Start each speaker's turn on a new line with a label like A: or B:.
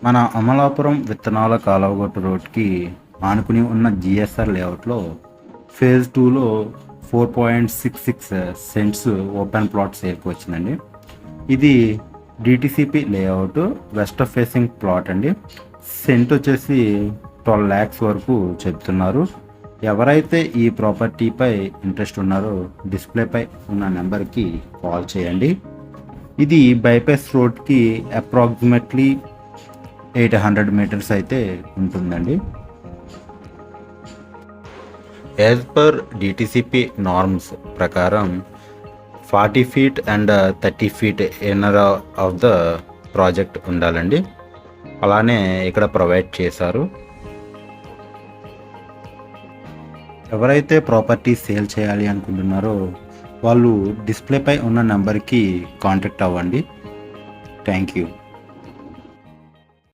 A: మన అమలాపురం విత్తనాల కాలువగట్టు రోడ్కి ఆనుకుని ఉన్న జిఎస్ఆర్ లేఅవుట్లో ఫేజ్ 2లో 4.66 సెంట్స్ ఓపెన్ ప్లాట్ సేల్కి వచ్చిందండి. ఇది DTCP layout west facing plot అండి. సెంట్ వచ్చేసి 12 lakhs వరకు చెప్తున్నారు. ఎవరైతే ఈ ప్రాపర్టీపై ఇంట్రెస్ట్ ఉన్నారో డిస్ప్లేపై ఉన్న నెంబర్కి కాల్ చేయండి. ఇది బైపాస్ రోడ్కి అప్రాక్సిమేట్లీ 800 meters అయితే ఉంటుందండి. యాజ్ పర్ డిటిసిపి నార్మ్స్ ప్రకారం 40 feet and 30 feet inner of the project ఉండాలండి. అలానే ఇక్కడ ప్రొవైడ్ చేశారు. ఎవరైతే ప్రాపర్టీ సేల్ చేయాలి అనుకుంటున్నారో వాళ్ళు డిస్ప్లేపై ఉన్న నెంబర్కి కాంటాక్ట్ అవ్వండి. Thank you.